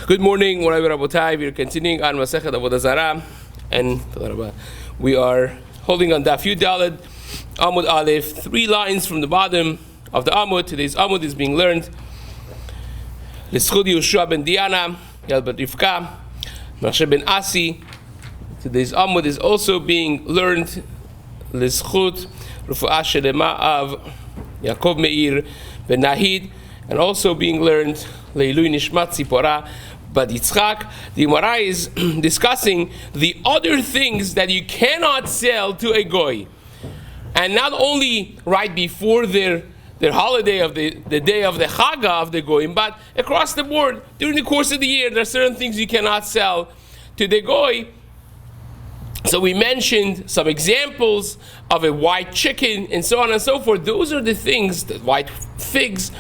Good morning, Morai Rabotai. We are continuing on Masechet Avodah Zarah, and we are holding on Daf Yud Daled, Amud Aleph, 3 lines from the bottom of the Amud. Today's Amud is being learned. L'schud Yehoshua ben Diana, Yal ben Rivka, Moshe ben Asi. Today's Amud is also being learned. L'schud Rufu'ah Shelema of Yaakov Meir ben Nahid, and also being learned Leilui Nishmat Tzipora Bad Yitzchak. The Gemara is discussing the other things that you cannot sell to a goy, and not only right before their holiday of the day of the Chaga of the goyim, but across the board during the course of the year. There are certain things you cannot sell to the goy. So we mentioned some examples of a white chicken and so on and so forth. Those are the things, the white figs,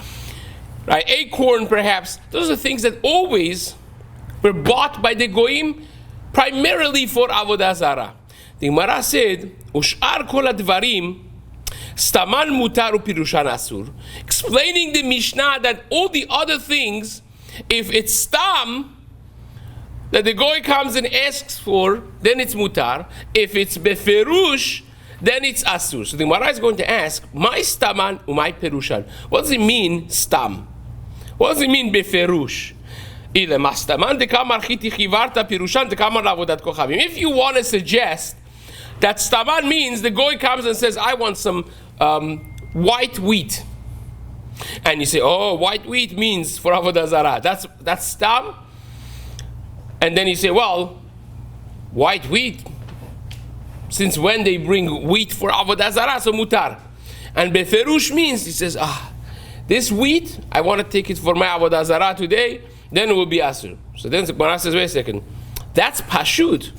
right? Acorn perhaps. Those are things that always were bought by the goyim primarily for Avodah Zarah. The Gemara said, Ush'ar kol advarim staman mutar upirushan asur, explaining the Mishnah that all the other things, if it's stam, that the goy comes and asks for, then it's mutar. If it's beferush, then it's asur. So the Gemara is going to ask, my staman umay perushan. What does it mean, stam? What does it mean, beferush? If you want to suggest that staman means the goy comes and says, I want some white wheat, and you say, oh, white wheat means for Avodah Zarah. That's stam. And then you say, well, white wheat, since when they bring wheat for Avodah Zarah, so mutar. And beferush means, he says, this wheat, I want to take it for my Avodah Zarah today, then it will be asur. So then the Gemara says, wait a second, that's pashut.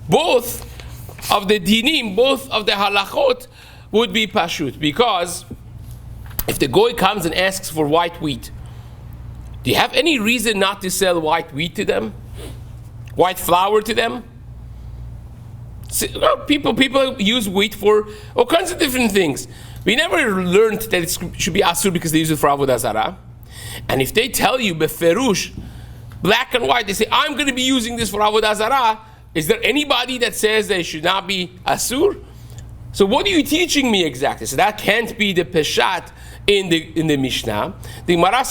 Both of the dinim, both of the halachot would be pashut, because if the goy comes and asks for white wheat, do you have any reason not to sell white wheat to them? White flour to them? People use wheat for all kinds of different things. We never learned that it should be asur because they use it for Avodah Zarah. And if they tell you beferush, black and white, they say, I'm going to be using this for Avodah Zarah, is there anybody that says that it should not be asur? So what are you teaching me exactly? So that can't be the peshat in the Mishnah. The Gemara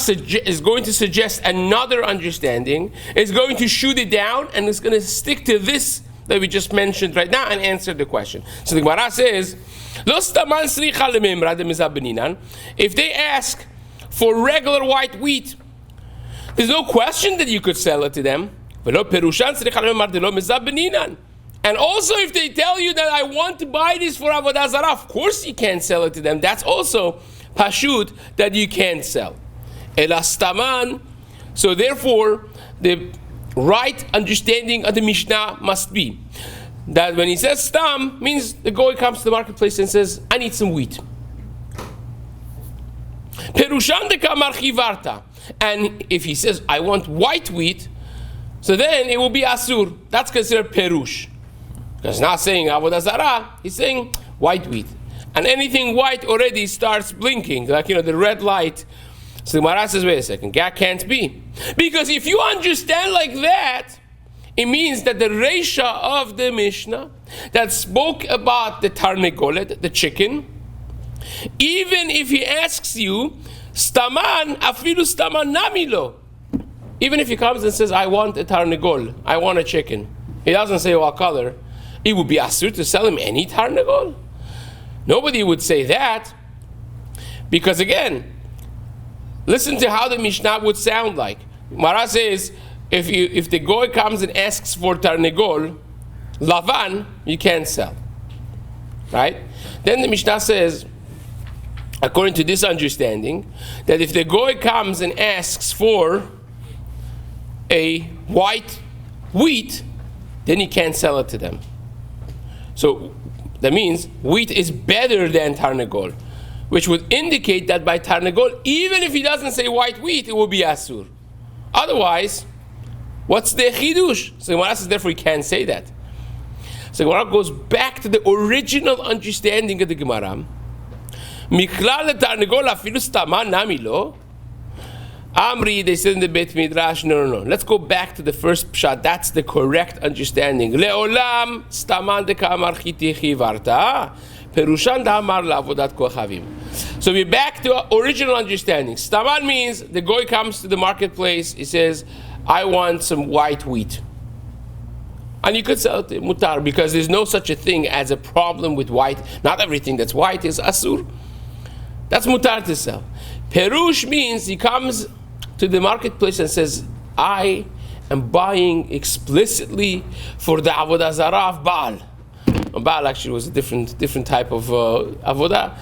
is going to suggest another understanding. It's going to shoot it down, and it's going to stick to this that we just mentioned right now and answer the question. So the Gemara says, if they ask for regular white wheat, there's no question that you could sell it to them. And also if they tell you that I want to buy this for Avodah Zarah, of course you can't sell it to them. That's also pashut that you can't sell. Elastaman. So therefore, the right understanding of the Mishnah must be that when he says stam, means the goy comes to the marketplace and says, I need some wheat. Perushan de kamar chivarta. And if he says, I want white wheat, so then it will be asur. That's considered perush. Because he's not saying Avodah Zarah, he's saying white wheat. And anything white already starts blinking, like, the red light. So the Gemara says, wait a second, that can't be. Because if you understand like that, it means that the Reisha of the Mishnah that spoke about the tarnegolet, the chicken, even if he asks you, staman, afilu staman namilo, even if he comes and says, I want a tarnegol, I want a chicken, he doesn't say what color, it would be asur to sell him any tarnegol? Nobody would say that, because again, listen to how the Mishnah would sound like. Mara says, if the goy comes and asks for tarnegol, lavan, you can't sell. Right? Then the Mishnah says, according to this understanding, that if the goy comes and asks for a white wheat, then he can't sell it to them. So that means wheat is better than tarnegol, which would indicate that by tarnegol, even if he doesn't say white wheat, it will be asur. Otherwise, what's the chidush? So Gemara says, therefore, he can't say that. So Gemara goes back to the original understanding of the Gemara. Amri, they said in the Beit Midrash, no. Let's go back to the first pshat. That's the correct understanding. Le'olam staman de'ka'amar chitichi varta, perushan da'amar la'avodat kochavim. So we're back to original understanding. Staman means the goy comes to the marketplace, he says, I want some white wheat. And you could sell it to mutar, because there's no such a thing as a problem with white. Not everything that's white is asur. That's mutar to sell. Perush means he comes to the marketplace and says, I am buying explicitly for the Avodah Zarah of Baal. Baal actually was a different type of Avodah.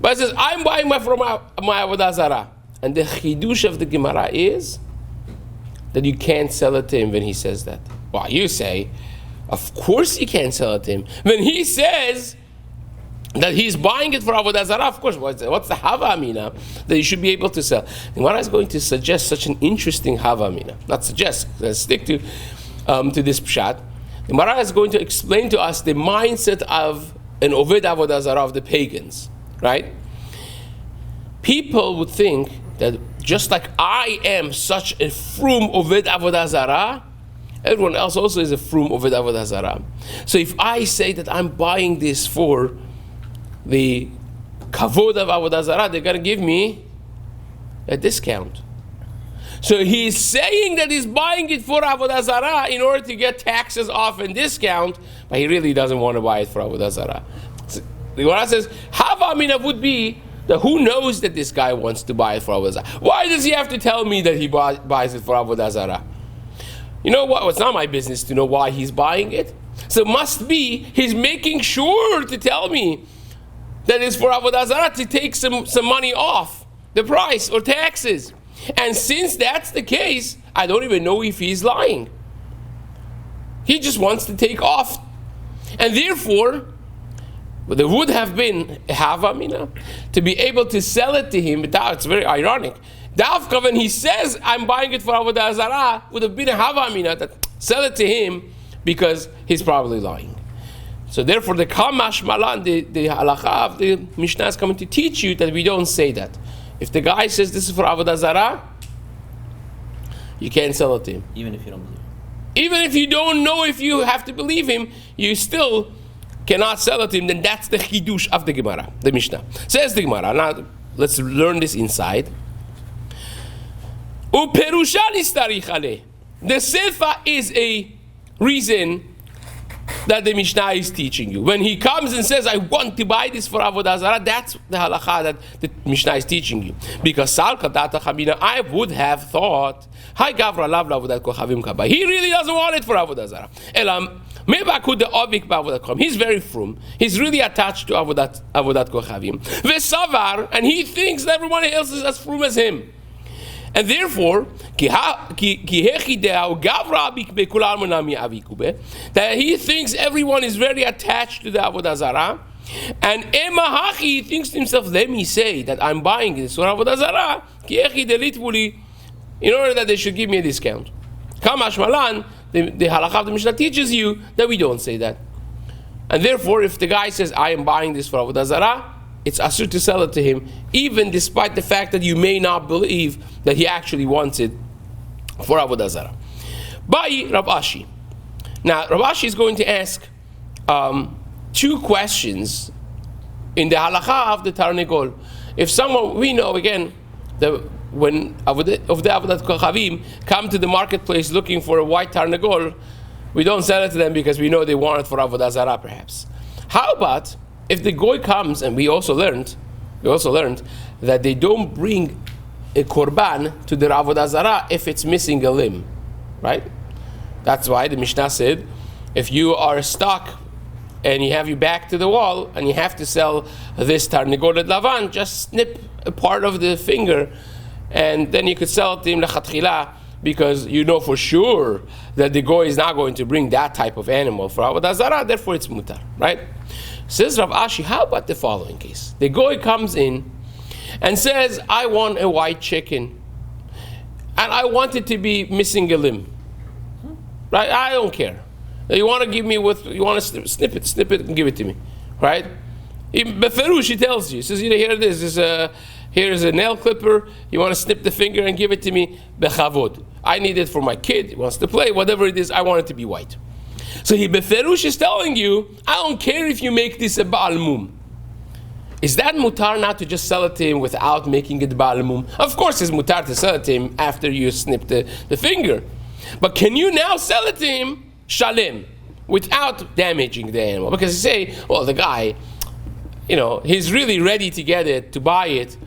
But it says, I'm buying my Avodah Zarah. And the chidush of the Gemara is that you can't sell it to him when he says that. Well, you say, of course you can't sell it to him. When he says that he's buying it for Avodah Zarah, of course, what's the Hava Amina that you should be able to sell? The Gemara is going to suggest such an interesting Hava Amina. Not suggest, let's stick to this pshat. The Gemara is going to explain to us the mindset of an Oved Avodah Zarah of the pagans, right? People would think that just like I am such a frum Oved Avodah Zarah, everyone else also is a frum Oved Avodah Zarah. So if I say that I'm buying this for the kavod of Avodah Zarah, they're going to give me a discount. So he's saying that he's buying it for Avodah Zarah in order to get taxes off and discount, but he really doesn't want to buy it for Avodah Zarah. So the Gemara says, Hava Amina would be that who knows that this guy wants to buy it for Avodah Zarah? Why does he have to tell me that he buys it for Avodah Zarah? You know what? It's not my business to know why he's buying it. So it must be he's making sure to tell me that it's for Avodah Zarah to take some money off the price or taxes. And since that's the case, I don't even know if he's lying. He just wants to take off. And therefore, there would have been a Hava Amina to be able to sell it to him. It's very ironic. Dafka, when he says, I'm buying it for Avodah Zarah, would have been a Hava Amina that sell it to him because he's probably lying. So therefore, the Kamash Malan, the halakha of the Mishnah is coming to teach you that we don't say that. If the guy says this is for Avodah Zarah, you can't sell it to him. Even if you don't believe him. Even if you don't know if you have to believe him, you still cannot sell it to him. Then that's the chidush of the Gemara, the Mishnah. Says the Gemara. Now, let's learn this inside. The Sefa is a reason that the Mishnah is teaching you. When he comes and says, I want to buy this for Avodah Zarah, that's the halakha that the Mishnah is teaching you. Because Salka Data Chamina, I would have thought, Hi Gavra Lav Lavodat Kochavim Kaba. He really doesn't want it for Avodah Zarah. Elam, Mebakud the Ovik Bavodat Kochavim. He's very frum. He's really attached to Avodat Kochavim. Vesavar, and he thinks that everyone else is as frum as him. And therefore, that he thinks everyone is very attached to the Avodah Zarah. And Emahachi, he thinks to himself, let me say that I'm buying this for Avodah Zarah, in order that they should give me a discount. Kamash Malan, the halakha of the Mishnah teaches you that we don't say that. And therefore, if the guy says, I am buying this for Avodah Zarah, it's asur to sell it to him, even despite the fact that you may not believe that he actually wants it for Avodah Zarah. By Rav Ashi. Now, Rav Ashi is going to ask two questions in the halakha of the Tarnegol. If someone, we know again, that when of the Avodat Kochavim come to the marketplace looking for a white Tarnegol, we don't sell it to them because we know they want it for Avodah Zarah perhaps. How about if the goy comes, and we also learned that they don't bring a korban to the Avodah Zarah if it's missing a limb, right? That's why the Mishnah said, if you are stuck and you have your back to the wall and you have to sell this Tarnegolet Lavan, just snip a part of the finger, and then you could sell it to him lechatchila, because you know for sure that the goy is not going to bring that type of animal for Avodah Zarah, therefore it's mutar, right? Says Rav Ashi, how about the following case? The goy comes in and says, I want a white chicken, and I want it to be missing a limb. Right? I don't care. You want to give me you want to snip it and give it to me. Right? Beferush, he tells you. He says, here it is. Here's a nail clipper. You want to snip the finger and give it to me? Bechavod. I need it for my kid. He wants to play. Whatever it is, I want it to be white. So he beferush is telling you, I don't care if you make this a Baal Mum. Is that mutar not to just sell it to him without making it Baal Mum? Of course it's mutar to sell it to him after you snip the finger. But can you now sell it to him shalem, without damaging the animal? Because you say, well, the guy, he's really ready to get it, to buy it,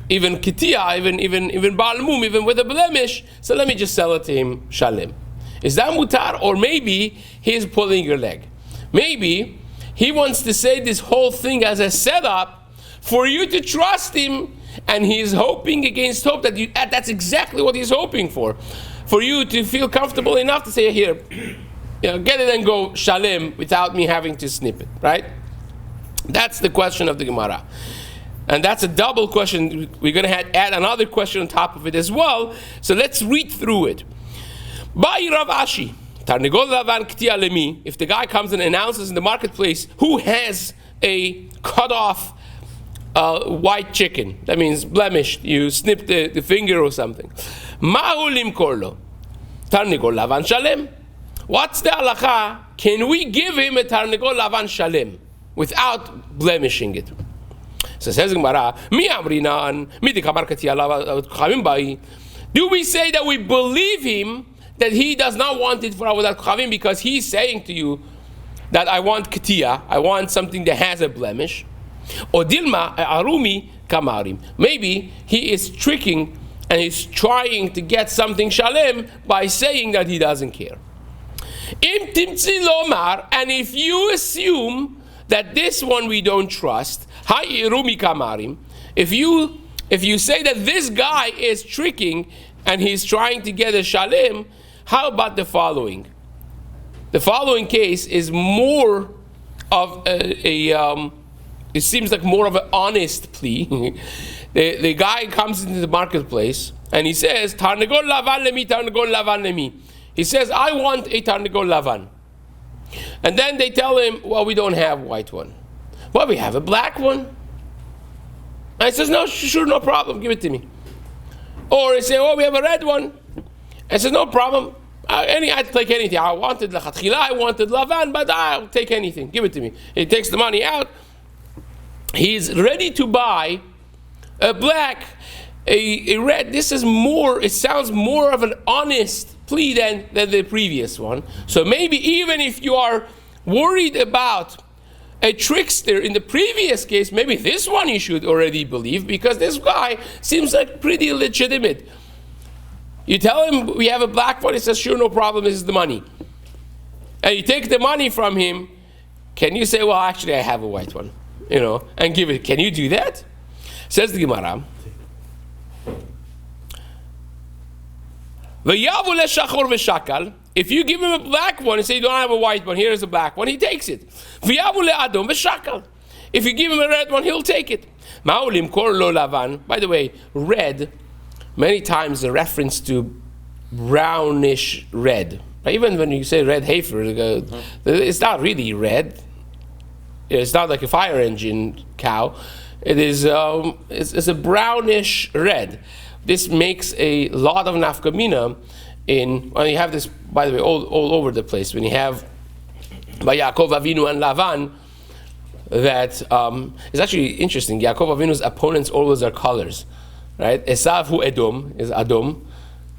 even kitia, even Baal Mum, even with a blemish, so let me just sell it to him shalem. Is that mutar? Or maybe he's pulling your leg. Maybe he wants to say this whole thing as a setup for you to trust him, and he's hoping against hope that that's exactly what he's hoping for you to feel comfortable enough to say, here, get it and go shalem without me having to snip it, right? That's the question of the Gemara. And that's a double question. We're going to add another question on top of it as well. So let's read through it. By Rav Ashi, Tarnegol Lavan Ktia Lemi, if the guy comes and announces in the marketplace who has a cut off white chicken, that means blemished, you snip the finger or something. Ma'ulim Korlo, Tarnegol Lavan Shalem. What's the halacha? Can we give him a Tarnegol Lavan Shalem without blemishing it? So says Gemara, Mi Amrinan, Mi Dikabar Katia Chavim Bai. Do we say that we believe him that he does not want it for Avodat Chavim because he's saying to you that I want Katia, I want something that has a blemish? Or Dilma Arumi Kamarim. Maybe he is tricking and he's trying to get something Shalem by saying that he doesn't care. Im Timtzi Lomar, and if you assume that this one we don't trust, Hai Irumi Kamarim, if you say that this guy is tricking and he's trying to get a Shalem, how about the following? The following case is more of it seems like more of an honest plea. the guy comes into the marketplace and he says, Tarnegol Lavan Lemi, Tarnegol Lavan Lemi. He says, I want a Tarnegol Lavan. And then they tell him, well, we don't have a white one. Well, we have a black one. And he says, no, sure, no problem, give it to me. Or he says, oh, we have a red one. And says, no problem. I'd take anything. I wanted Lachatchila, I wanted Lavan, but I'll take anything. Give it to me. He takes the money out. He's ready to buy a black, a red. This is more, it sounds more of an honest plea than the previous one. So maybe even if you are worried about a trickster in the previous case, maybe this one you should already believe, because this guy seems like pretty legitimate. You tell him we have a black one, he says, sure, no problem, this is the money. And you take the money from him, can you say, well, actually I have a white one, and give it? Can you do that? Says the Gemara, if you give him a black one and say you don't have a white one, here's a black one, he takes it. If you give him a red one, he'll take it. By the way, red, many times a reference to brownish red. Even when you say red heifer, it's not really red. It's not like a fire engine cow. It is it's a brownish red. This makes a lot of nafkamina when you have this, by the way, all over the place. When you have by Yaakov Avinu and Lavan, that is actually interesting. Yaakov Avinu's opponents always are colors, right? Esav hu Edom is Adom,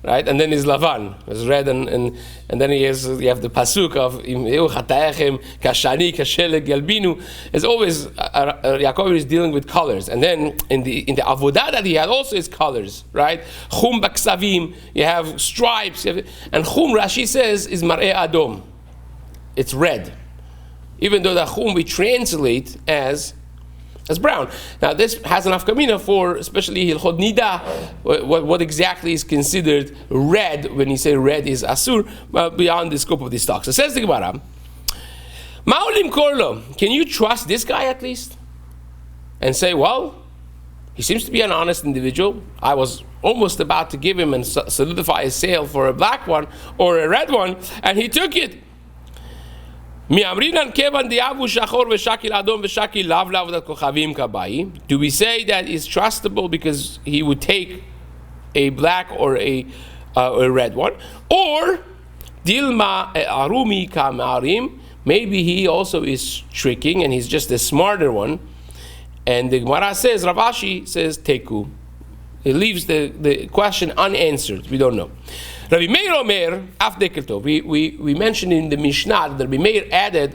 right? And then is Lavan, is red, and then you have the pasuk of Chataechem Kashani Kasheleg Yalbinu. It's always Yaakov is dealing with colors, and then in the avodah that he had also is colors, right? Chum baksavim, you have stripes, and Chum, Rashi says, is Mar'eh Adom. It's red, even though the Chum we translate as brown. Now this has an afkamina for especially Hilchot Nida, what exactly is considered red when you say red is asur, beyond the scope of this talk. So says the Gemara, Ma'olim Korlo, can you trust this guy at least? And say, well, he seems to be an honest individual. I was almost about to give him and solidify a sale for a black one or a red one, and he took it. Do we say that is trustable because he would take a black or a red one? Or Dilma arumi kamarim, maybe he also is tricking and he's just a smarter one. And the Gemara says, Rav Ashi says, teku. It leaves the question unanswered. We don't know. Rabbi Meir Omer, af dekel tov. We mentioned in the Mishnah that Rabbi Meir added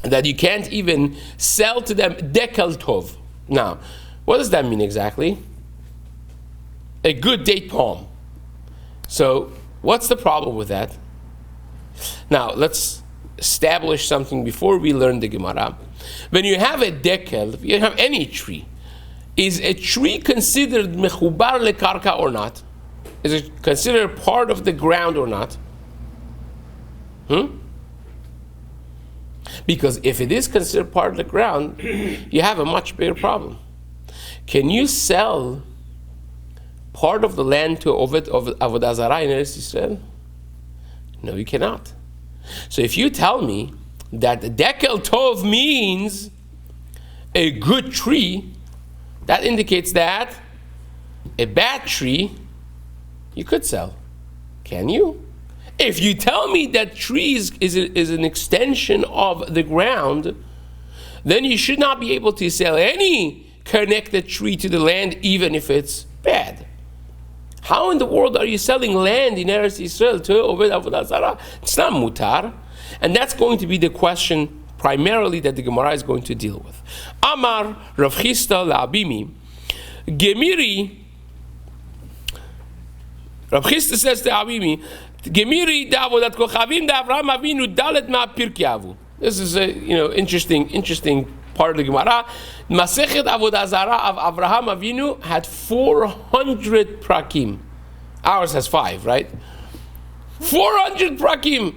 that you can't even sell to them dekel tov. Now, what does that mean exactly? A good date palm. So, what's the problem with that? Now, let's establish something before we learn the Gemara. When you have a dekel, if you have any tree, is a tree considered mechubar lekarka or not? Is it considered part of the ground or not? Because if it is considered part of the ground, you have a much bigger problem. Can you sell part of the land to Avodah Zarah in Eretz Yisrael? No, you cannot. So if you tell me that dekel tov means a good tree, that indicates that a bad tree you could sell. Can you? If you tell me that trees is an extension of the ground, then you should not be able to sell any connected tree to the land, even if it's bad. How in the world are you selling land in Eretz Yisrael to Avodah Zarah? It's not mutar. And that's going to be the question primarily that the Gemara is going to deal with. Amar Rav Chisda la'abimi, Gemiri, Rav Chisda says to Abimi, Gemiri da'avodat kochavim da'Avraham Avinu dalet ma'pirkei avu. This is a interesting part of the Gemara. Masechet Avodah Zarah of Avraham Avinu had 400 prakim. Ours has 5, right? 400 prakim.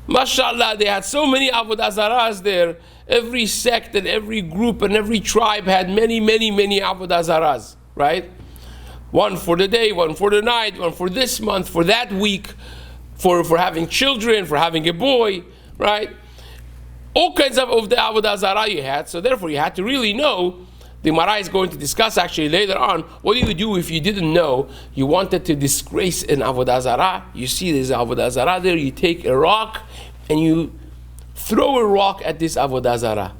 Mashallah, they had so many Avodah Zarahs there. Every sect and every group and every tribe had many Avodah Zarahs, right? One for the day, one for the night, one for this month, for that week, for having children, for having a boy, right? All kinds of the Avodah Zarah you had, so therefore you had to really know. The Gemara is going to discuss actually later on, what do you do if you didn't know, you wanted to disgrace an Avodah Zarah, you see there's Avodah Zarah there, you take a rock and you throw a rock at this Avodah Zarah.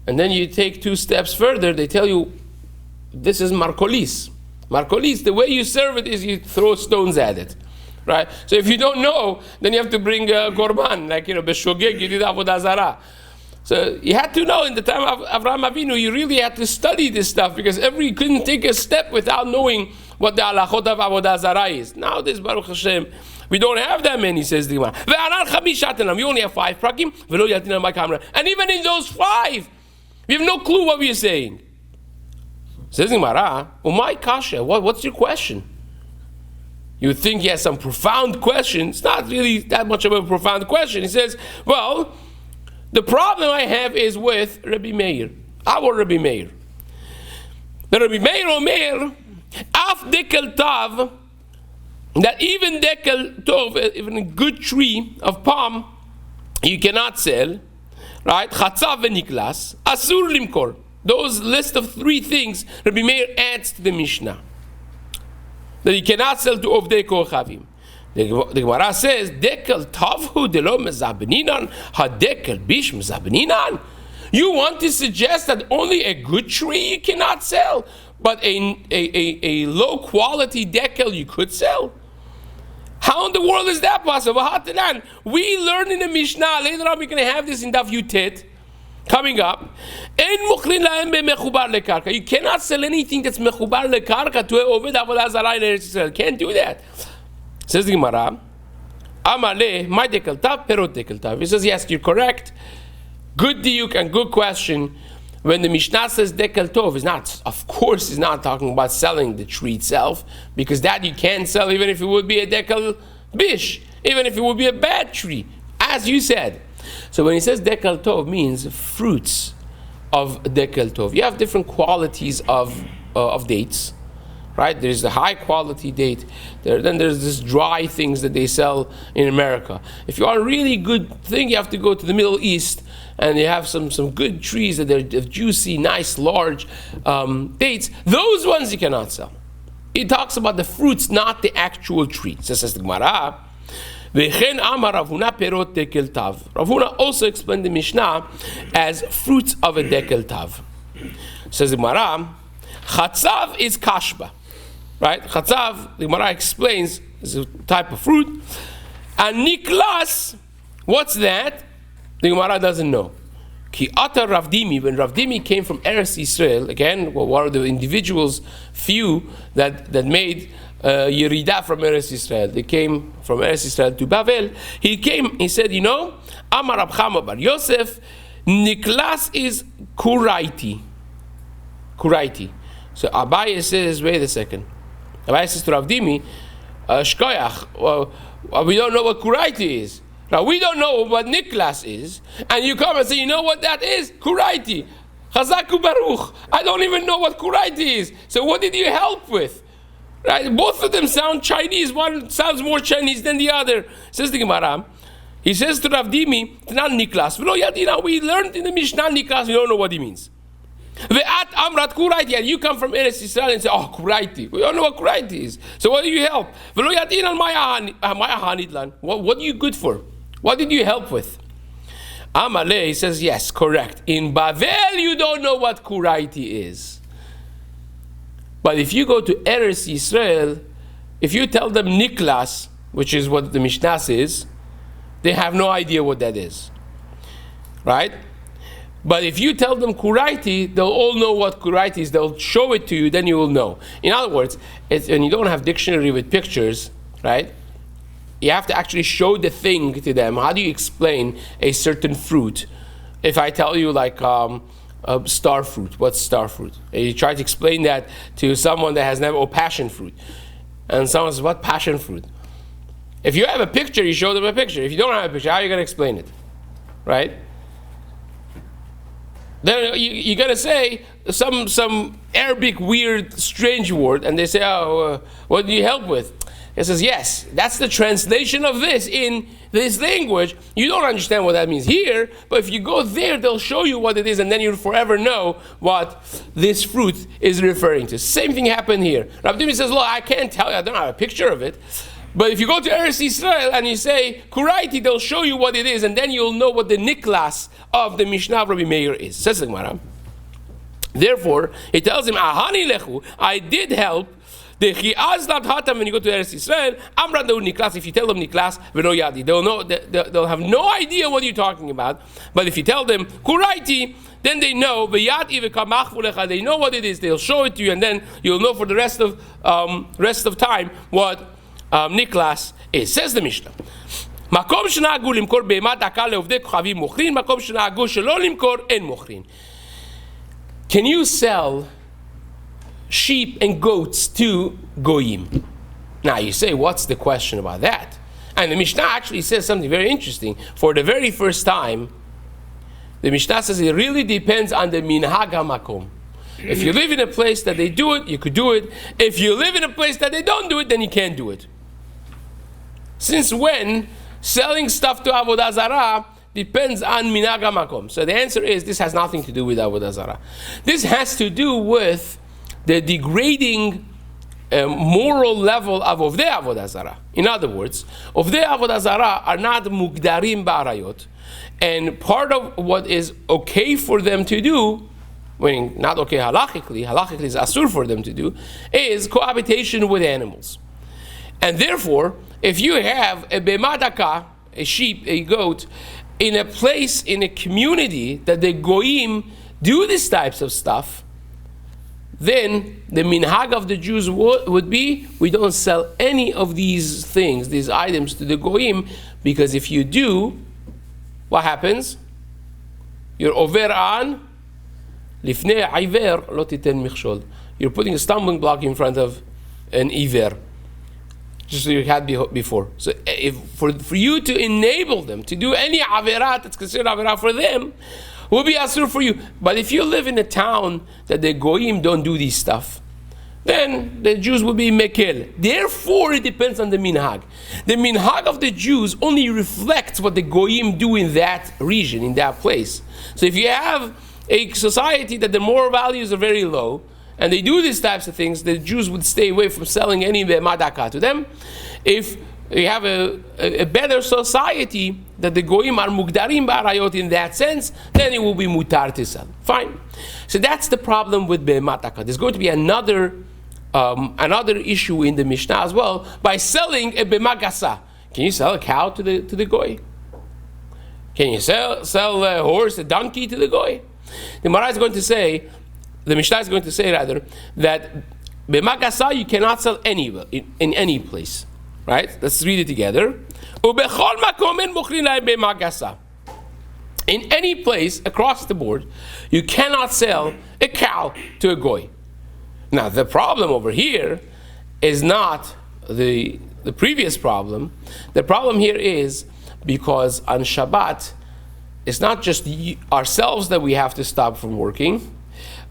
And then you take 2 steps further, they tell you, this is Markolis. Markolis, the way you serve it is you throw stones at it. Right? So if you don't know, then you have to bring a korban, like, b'shogeg, you did Avodah Zarah. So you had to know in the time of Avraham Avinu, you really had to study this stuff because you couldn't take a step without knowing what the halachot of Avodah Zarah is. Nowadays, Baruch Hashem, we don't have that many, says the Gemara. We only have 5 prakim, and even in those 5, we have no clue what we are saying. Says the Gemara, Umay kasha, what's your question? You would think he has some profound question. It's not really that much of a profound question. He says, well, the problem I have is with Rabbi Meir, our Rabbi Meir. The Rabbi Meir Omer, af dekel tav, that even dekel tov, even a good tree of palm, you cannot sell, right? Chatzav v'niklas, asur limkor. Those list of 3 things Rabbi Meir adds to the Mishnah. That you cannot sell to Ovdei Kochavim. The Gemara says, Dekel tavhu delo mezabninan, hadekel bish mezabninan. You want to suggest that only a good tree you cannot sell, but a low quality dekel you could sell? How in the world is that possible? We learn in the Mishnah, later on we're going to have this in Daf Yutet, coming up. You cannot sell anything that's mechubar lekarka to Oved Avodah Zarah in Eretz Yisrael. Can't do that. Says the Gemara, Amale, my dekel tav, perot dekel tav. He says, yes, you're correct. Good diuk and good question. When the Mishnah says dekel tov, is not, of course, is not talking about selling the tree itself, because that you can't sell even if it would be a dekel bish, even if it would be a bad tree, as you said. So when he says dekel tov, means fruits of dekel tov. You have different qualities of dates, right? There's the high quality date. Then there's this dry things that they sell in America. If you want a really good thing, you have to go to the Middle East, and you have some good trees that are juicy, nice, large dates. Those ones you cannot sell. It talks about the fruits, not the actual tree. So says the Gemara. Ravuna also explained the Mishnah as fruits of a dekel tav. Says the Gemara, Chatzav is kashba. Right? Chatzav, the Gemara explains, is a type of fruit. And niklas, what's that? The Gemara doesn't know. Ki ata Ravdimi, when Ravdimi came from Eretz Yisrael, again, one of the individuals, few that made Yerida from Eretz Yisrael. They came from Eretz Yisrael to Bavel. He said, Amar Rab Chama bar Yosef, niklas is kuraiti. Kuraiti. So Abaye says, wait a second. Abaye says to Ravdimi, shkoyach, we don't know what kuraiti is. Now we don't know what niklas is, and you come and say, you know what that is? Kuraiti. Chazaku baruch. I don't even know what kuraiti is. So what did you help with? Right? Both of them sound Chinese. One sounds more Chinese than the other. Says the Gemara. He says to Ravdimi, it's not niklas. We learned in the Mishnah niklas. We don't know what he means. Ve'at amrat kuraiti, and you come from Eretz Yisrael and say, oh, kuraiti. We don't know what kuraiti is. So what do you help? What are you good for? What did you help with? Amalei says, yes, correct. In Bavel, you don't know what kuraiti is. But if you go to Eretz Yisrael, if you tell them niklas, which is what the Mishnah says, they have no idea what that is. Right? But if you tell them kuraiti, they'll all know what kuraiti is. They'll show it to you, then you will know. In other words, when you don't have dictionary with pictures, right? You have to actually show the thing to them. How do you explain a certain fruit? If I tell you like star fruit, what's star fruit? And you try to explain that to someone that has never, passion fruit. And someone says, what passion fruit? If you have a picture, you show them a picture. If you don't have a picture, how are you going to explain it? Right? Then you're going to say some Arabic weird strange word, and they say, what do you help with? It says, yes, that's the translation of this in this language. You don't understand what that means here, but if you go there, they'll show you what it is, and then you'll forever know what this fruit is referring to. Same thing happened here. Rabbi says, look, I can't tell you, I don't have a picture of it. But if you go to Eretz Yisrael and you say, kuraiti, they'll show you what it is, and then you'll know what the niklas of the Mishnah of Rabbi Meir is. Says the Gemara. Therefore, he tells him, ahani lechu, I did help. When you go to Eretz Yisrael, niklas. If you tell them niklas, they'll know. They'll have no idea what you're talking about. But if you tell them kuraiti, then they know. They know what it is. They'll show it to you, and then you'll know for the rest of time what niklas is. Says the Mishnah. מקום שנהגו למכור בהמת דקה לעובדי כוכבים מוכרים, מקום שנהגו שלא למכור אין מוכרים. Can you sell sheep and goats to goyim? Now you say, what's the question about that? And the Mishnah actually says something very interesting. For the very first time, the Mishnah says it really depends on the minhag hamakom. If you live in a place that they do it, you could do it. If you live in a place that they don't do it, then you can't do it. Since when selling stuff to Avodah Zarah depends on minhag hamakom? So the answer is, this has nothing to do with Avodah Zarah. This has to do with the degrading moral level of Ovdei Avodah Zarah. In other words, Ovdei Avodah Zarah are not mugdarim ba'arayot, and part of what is okay for them to do, meaning not okay halachically is asur for them to do, is cohabitation with animals. And therefore, if you have a bemadaka, a sheep, a goat, in a place, in a community that the goyim do these types of stuff, then the minhag of the Jews would be, we don't sell any of these things, these items to the goyim, because if you do, what happens? You're over on lifnei iver lo titen michshol. You're putting a stumbling block in front of an iver, just so you had before. So for you to enable them to do any averah that's considered averah for them, will be asur for you. But if you live in a town that the goyim don't do these stuff, then the Jews will be mekel. Therefore, it depends on the minhag. The minhag of the Jews only reflects what the goyim do in that region, in that place. So if you have a society that the moral values are very low, and they do these types of things, the Jews would stay away from selling any madaka to them. If you have a better society, that the goyim are mugdarim ba'arayot in that sense, then it will be mutar to sell. Fine. So that's the problem with be'mataka. There's going to be another issue in the Mishnah as well by selling a be'magasa. Can you sell a cow to the goy? Can you sell a horse, a donkey to the goy? The Gemara is going to say, the Mishnah is going to say rather, that be'magasa you cannot sell anywhere, in any place. Right? Let's read it together. In any place across the board, you cannot sell a cow to a goy. Now, the problem over here is not the previous problem. The problem here is because on Shabbat, it's not just ourselves that we have to stop from working,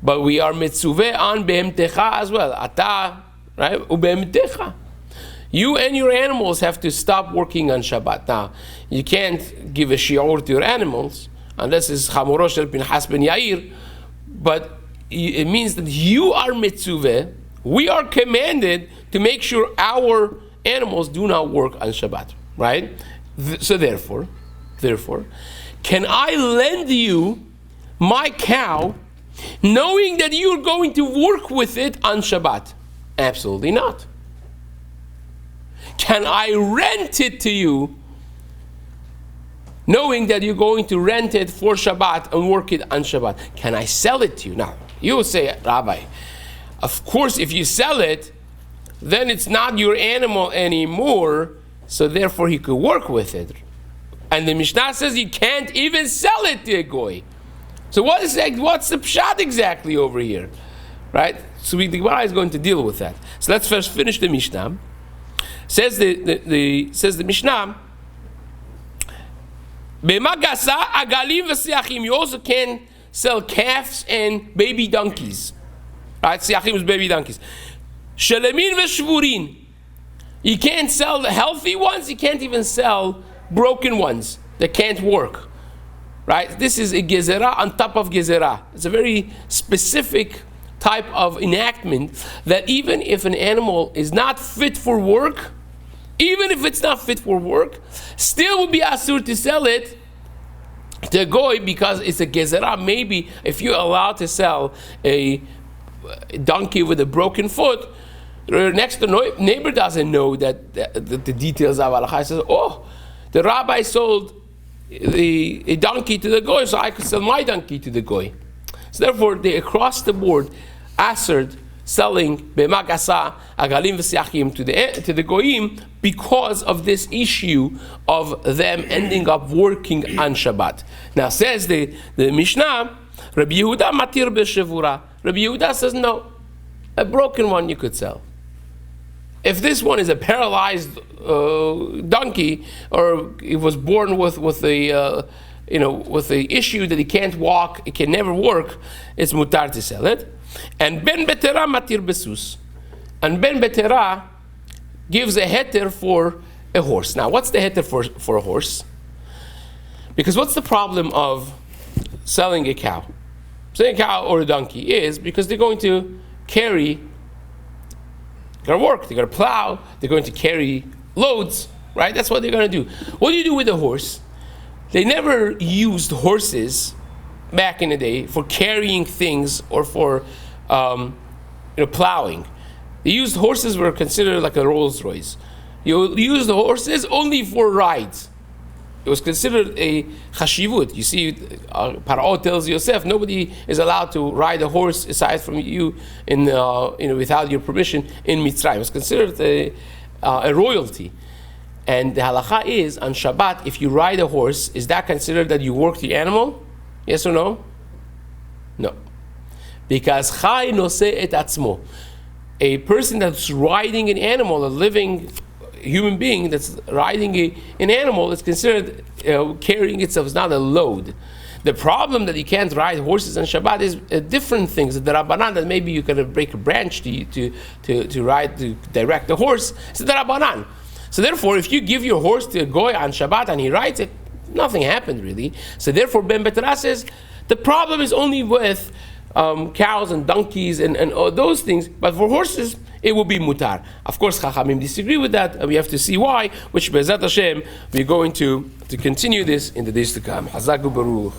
but we are mitzuveh on behemtecha as well. Ata, right? Ubehemtecha. You and your animals have to stop working on Shabbat. Now, you can't give a shiur to your animals, unless it's chamoro shel Pinchas ben Yair, but it means that you are mitzuveh, we are commanded to make sure our animals do not work on Shabbat, right? So therefore, can I lend you my cow knowing that you're going to work with it on Shabbat? Absolutely not. Can I rent it to you knowing that you're going to rent it for Shabbat and work it on Shabbat? Can I sell it to you? Now, you will say, Rabbi, of course, if you sell it, then it's not your animal anymore, so therefore he could work with it. And the Mishnah says you can't even sell it to a goy. So what's the pshat exactly over here? Right? So the Gemara is going to deal with that. So let's first finish the Mishnah. Says the Mishnah, B'magasa agalim v'siachim. You also can sell calves and baby donkeys. Right? Siachim is baby donkeys. Shelemin v'shvurin. You can't sell the healthy ones. You can't even sell broken ones that can't work. Right? This is a gezerah on top of gezerah. It's a very specific type of enactment that even if an animal is not fit for work, even if it's not fit for work, still would be asur to sell it to a goy because it's a gezerah. Maybe if you're allowed to sell a donkey with a broken foot, the next door neighbor doesn't know that the details of halacha. Says, oh, the rabbi sold a donkey to the goy, so I could sell my donkey to the goy. So therefore, they across the board assered selling b'magasa agalim v'siachim to the goyim because of this issue of them ending up working on Shabbat. Now says the Mishnah, Rabbi Yehuda matir b'shevura. Rabbi Yehuda says no, a broken one you could sell. If this one is a paralyzed donkey, or it was born with the issue that he can't walk, it can never work, it's mutar to sell it. And ben betera matir besus. And ben betera gives a heter for a horse. Now, what's the heter for a horse? Because what's the problem of selling a cow? Selling a cow or a donkey is because they're going to carry, they're going to work, they're going to plow, they're going to carry loads, right? That's what they're going to do. What do you do with a horse? They never used horses back in the day for carrying things or for plowing. The used horses were considered like a Rolls Royce. You use the horses only for rides. It was considered a chashivut. You see, Paro tells Yosef, nobody is allowed to ride a horse aside from you without your permission in Mitzrayim. It was considered a royalty. And the halacha is, on Shabbat, if you ride a horse, is that considered that you work the animal? Yes or no? No. Because chai noseh et atzmo. A person that's riding an animal, a living human being that's riding an animal, is considered carrying itself. It's not a load. The problem that you can't ride horses on Shabbat is different things. The Rabbanan, that maybe you can break a branch to ride, to direct the horse. It's the Rabbanan. So therefore, if you give your horse to a goy on Shabbat and he rides it, nothing happened really. So therefore, Ben Betra says, the problem is only with cows and donkeys and all those things, but for horses, it will be mutar. Of course, Chachamim disagree with that, and we have to see why, which Be'ezrat Hashem, we're going to continue this in the days to come. Hazaku Baruch.